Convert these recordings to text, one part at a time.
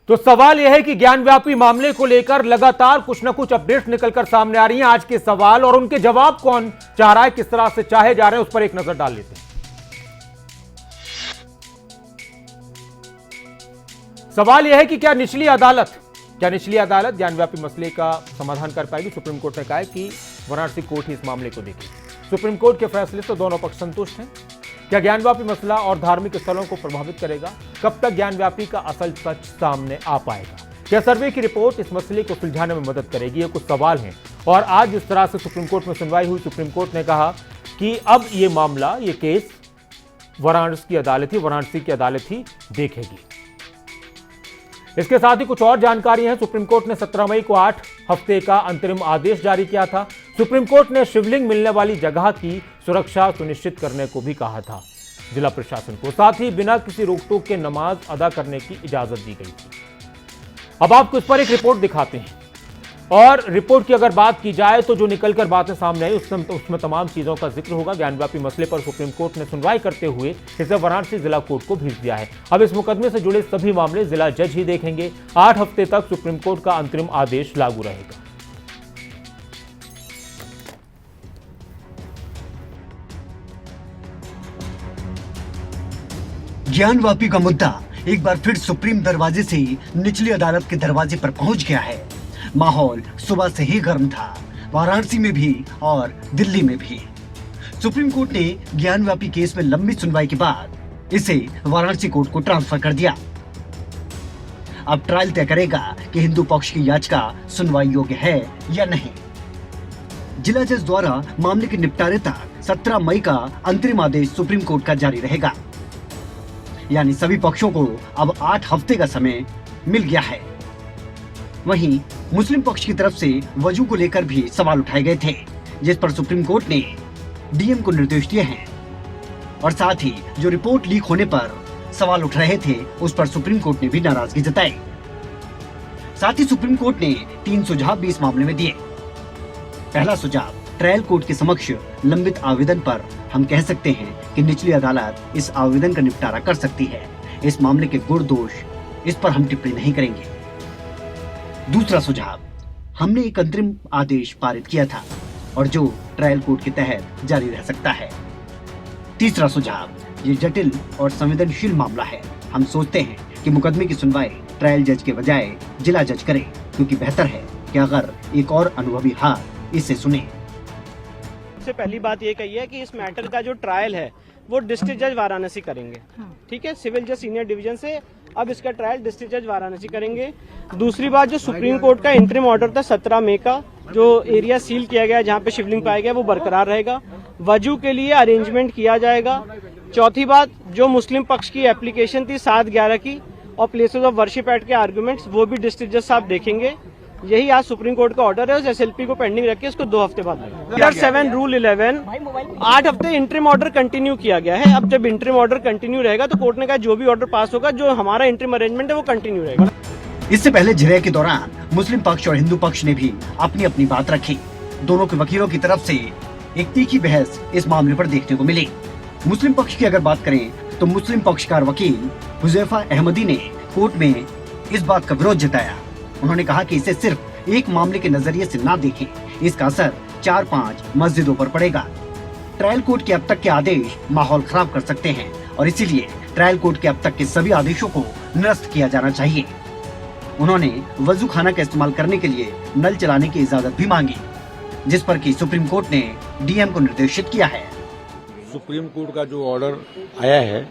तो सवाल यह है कि ज्ञानव्यापी मामले को लेकर लगातार कुछ न कुछ अपडेट्स निकलकर सामने आ रही हैं। आज के सवाल और उनके जवाब कौन चाह रहा है, किस तरह से चाहे जा रहे हैं, उस पर एक नजर डाल लेते हैं। सवाल यह है कि क्या निचली अदालत ज्ञानव्यापी मसले का समाधान कर पाएगी। सुप्रीम कोर्ट ने कहा है कि वाराणसी कोर्ट ही इस मामले को देखेगी। सुप्रीम कोर्ट के फैसले से दोनों पक्ष संतुष्ट हैं। क्या ज्ञानव्यापी मसला और धार्मिक स्थलों को प्रभावित करेगा? कब तक ज्ञानव्यापी का असल सच सामने आ पाएगा? क्या सर्वे की रिपोर्ट इस मसले को सुलझाने में मदद करेगी? ये कुछ सवाल हैं। और आज जिस तरह से सुप्रीम कोर्ट में सुनवाई हुई, सुप्रीम कोर्ट ने कहा कि अब ये मामला, ये केस वाराणसी की अदालत ही देखेगी। इसके साथ ही कुछ और जानकारी है। सुप्रीम कोर्ट ने 17 मई को 8 हफ्ते का अंतरिम आदेश जारी किया था। सुप्रीम कोर्ट ने शिवलिंग मिलने वाली जगह की सुरक्षा सुनिश्चित करने को भी कहा था जिला प्रशासन को। साथ ही बिना किसी रोक टोक के नमाज अदा करने की इजाजत दी गई थी। अब आपको इस पर एक रिपोर्ट दिखाते हैं और रिपोर्ट की अगर बात की जाए तो जो निकलकर बातें सामने आई उसमें तमाम चीजों का जिक्र होगा। ज्ञानव्यापी मसले पर सुप्रीम कोर्ट ने सुनवाई करते हुए इसे वाराणसी जिला कोर्ट को भेज दिया है। अब इस मुकदमे से जुड़े सभी मामले जिला जज ही देखेंगे। 8 हफ्ते तक सुप्रीम कोर्ट का अंतरिम आदेश लागू रहेगा। ज्ञानव्यापी का मुद्दा एक बार फिर सुप्रीम दरवाजे से निचली अदालत के दरवाजे पर पहुंच गया है। माहौल सुबह से ही गर्म था, वाराणसी में भी और दिल्ली में भी। सुप्रीम कोर्ट ने ज्ञानव्यापी केस में लंबी सुनवाई के बाद इसे वाराणसी कोर्ट को ट्रांसफर कर दिया। अब ट्रायल तय करेगा कि हिंदू पक्ष की याचिका सुनवाई योग्य है या नहीं। जिला जज द्वारा मामले के निपटारे तक 17 मई का अंतरिम आदेश सुप्रीम कोर्ट का जारी रहेगा। यानी सभी पक्षों को अब 8 हफ्ते का समय मिल गया है। वहीं मुस्लिम पक्ष की तरफ से वजू को लेकर भी सवाल उठाए गए थे, जिस पर सुप्रीम कोर्ट ने डीएम को निर्देश दिए हैं। और साथ ही जो रिपोर्ट लीक होने पर सवाल उठ रहे थे, उस पर सुप्रीम कोर्ट ने भी नाराजगी जताई। साथ ही सुप्रीम कोर्ट ने 3 सुझाव भी इस मामले में दिए। पहला सुझाव, ट्रायल कोर्ट के समक्ष लंबित आवेदन पर हम कह सकते हैं कि निचली अदालत इस आवेदन का निपटारा कर सकती है। इस मामले के गुण दोष, इस पर हम टिप्पणी नहीं करेंगे। दूसरा सुझाव, हमने एक अंतरिम आदेश पारित किया था और जो ट्रायल कोर्ट के तहत जारी रह सकता है। तीसरा सुझाव, ये जटिल और संवेदनशील मामला है। हम सोचते हैं कि मुकदमे की सुनवाई ट्रायल जज के बजाय जिला जज करे, क्योंकि बेहतर है कि अगर एक और अनुभवी हाथ इसे सुने। सबसे पहली बात ये कही है कि इस मैटर का जो ट्रायल है वो डिस्ट्रिक्ट जज वाराणसी करेंगे। ठीक है, सिविल जज सीनियर डिवीजन से अब इसका ट्रायल डिस्ट्रिक्ट जज वाराणसी करेंगे। दूसरी बात, जो सुप्रीम कोर्ट का इंटरिम ऑर्डर था 17 मई का, जो एरिया सील किया गया जहाँ पे शिवलिंग पाया गया, वो बरकरार रहेगा। वजू के लिए अरेंजमेंट किया जाएगा। चौथी बात, जो मुस्लिम पक्ष की एप्लीकेशन थी 7/11 की और प्लेसेस ऑफ वर्शिप एक्ट के आर्गुमेंट्स, वो भी डिस्ट्रिक्ट जज साहब देखेंगे। यही आज सुप्रीम कोर्ट का ऑर्डर है। उस एसएलपी को पेंडिंग रख के इसको 2 हफ्ते बाद अंडर 7 रूल 11 8 हफ्ते इंटरिम ऑर्डर कंटिन्यू किया गया है। अब जब इंटरिम ऑर्डर कंटिन्यू रहेगा तो कोर्ट ने कहा जो भी ऑर्डर पास होगा, जो हमारा इंटरिम अरेंजमेंट है वो कंटिन्यू रहेगा। इससे पहले झिरे के दौरान मुस्लिम पक्ष और हिंदू पक्ष ने भी अपनी अपनी बात रखी। दोनों के वकीलों की तरफ से एक तीखी बहस इस मामले पर देखने को मिली। मुस्लिम पक्ष की अगर बात करें तो मुस्लिम पक्षकार वकील हुजैफा अहमदी ने कोर्ट में इस बात का विरोध जताया। उन्होंने कहा कि इसे सिर्फ एक मामले के नजरिए से ना देखें, इसका असर 4-5 मस्जिदों पर पड़ेगा। ट्रायल कोर्ट के अब तक के आदेश माहौल खराब कर सकते हैं और इसीलिए ट्रायल कोर्ट के अब तक के सभी आदेशों को निरस्त किया जाना चाहिए। उन्होंने वजू खाना का इस्तेमाल करने के लिए नल चलाने की इजाजत भी मांगी, जिस पर कि सुप्रीम कोर्ट ने डीएम को निर्देशित किया है। सुप्रीम कोर्ट का जो ऑर्डर आया है,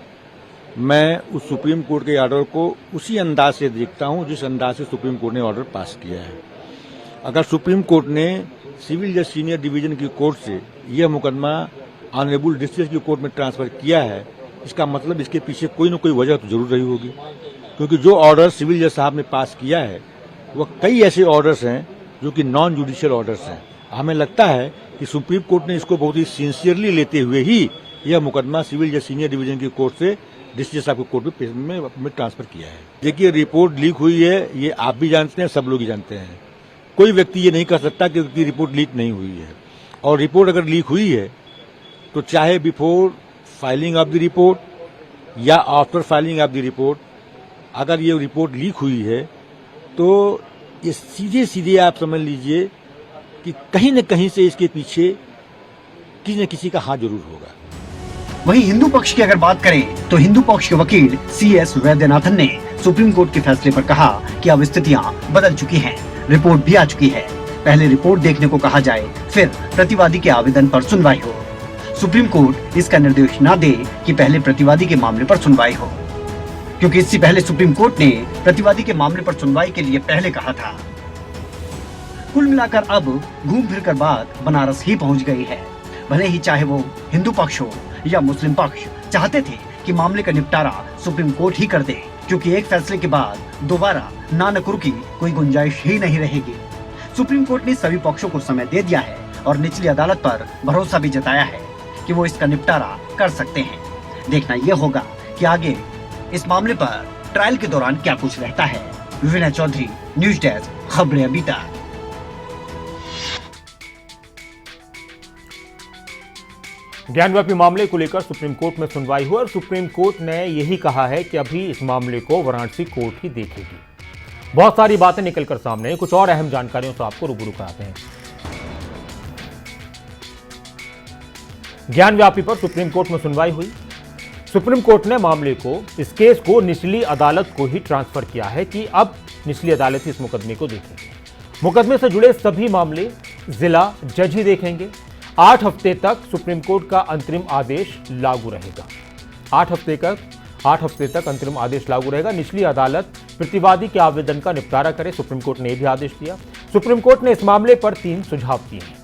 मैं उस सुप्रीम कोर्ट के ऑर्डर को उसी अंदाज से देखता हूं जिस अंदाज से सुप्रीम कोर्ट ने ऑर्डर पास किया है। अगर सुप्रीम कोर्ट ने सिविल जज सीनियर डिवीजन की कोर्ट से यह मुकदमा ऑनरेबल डिस्ट्रिक्ट की कोर्ट में ट्रांसफर किया है, इसका मतलब इसके पीछे कोई न कोई वजह तो जरूर रही होगी। क्योंकि जो ऑर्डर सिविल जज साहब ने पास किया है वह कई ऐसे ऑर्डर्स हैं जो कि नॉन जुडिशियल ऑर्डर्स हैं। हमें लगता है कि सुप्रीम कोर्ट ने इसको बहुत ही सिंसियरली लेते हुए ही यह मुकदमा सिविल जज सीनियर डिवीजन की कोर्ट से डिस्ट्रिक्ट साहब की कोर्ट में ट्रांसफर किया है। देखिए, रिपोर्ट लीक हुई है, ये आप भी जानते हैं, सब लोग ही जानते हैं। कोई व्यक्ति ये नहीं कर सकता कि उसकी रिपोर्ट लीक नहीं हुई है। और रिपोर्ट अगर लीक हुई है तो चाहे before filing of the report या after filing of the report, अगर ये रिपोर्ट लीक हुई है तो ये सीधे सीधे आप समझ लीजिए कि कहीं न कहीं से इसके पीछे किसी न किसी का हाथ जरूर होगा। वहीं हिंदू पक्ष की अगर बात करें तो हिंदू पक्ष के वकील CS वैद्यनाथन ने सुप्रीम कोर्ट के फैसले पर कहा कि अब स्थितियां बदल चुकी हैं, रिपोर्ट भी आ चुकी है। पहले रिपोर्ट देखने को कहा जाए, फिर प्रतिवादी के आवेदन पर सुनवाई हो। सुप्रीम कोर्ट इसका निर्देश न दे कि पहले प्रतिवादी के मामले पर सुनवाई हो, क्योंकि इससे पहले सुप्रीम कोर्ट ने प्रतिवादी के मामले पर सुनवाई के लिए पहले कहा था। कुल मिलाकर अब घूम फिर कर बात बनारस ही पहुंच गई है। भले ही चाहे वो हिंदू पक्ष हो या मुस्लिम पक्ष चाहते थे कि मामले का निपटारा सुप्रीम कोर्ट ही कर दे, क्योंकि एक फैसले के बाद दोबारा नानकुर की कोई गुंजाइश ही नहीं रहेगी। सुप्रीम कोर्ट ने सभी पक्षों को समय दे दिया है और निचली अदालत पर भरोसा भी जताया है कि वो इसका निपटारा कर सकते हैं। देखना यह होगा कि आगे इस मामले पर ट्रायल के दौरान क्या कुछ रहता है। विनय चौधरी, न्यूज डेस्क, खबरें अभी तक। ज्ञानव्यापी मामले को लेकर सुप्रीम कोर्ट में सुनवाई हुई और सुप्रीम कोर्ट ने यही कहा है कि अभी इस मामले को वाराणसी कोर्ट ही देखेगी। बहुत सारी बातें निकलकर सामने, कुछ और अहम जानकारियों से आपको रूबरू कराते हैं। ज्ञानव्यापी पर सुप्रीम कोर्ट में सुनवाई हुई। सुप्रीम कोर्ट ने मामले को, इस केस को निचली अदालत को ही ट्रांसफर किया है कि अब निचली अदालत ही इस मुकदमे को देखेगी। मुकदमे से जुड़े सभी मामले जिला जज ही देखेंगे। 8 हफ्ते तक सुप्रीम कोर्ट का अंतरिम आदेश लागू रहेगा। 8 हफ्ते तक अंतरिम आदेश लागू रहेगा। निचली अदालत प्रतिवादी के आवेदन का निपटारा करे, सुप्रीम कोर्ट ने यह भी आदेश दिया। सुप्रीम कोर्ट ने इस मामले पर 3 सुझाव दिए हैं।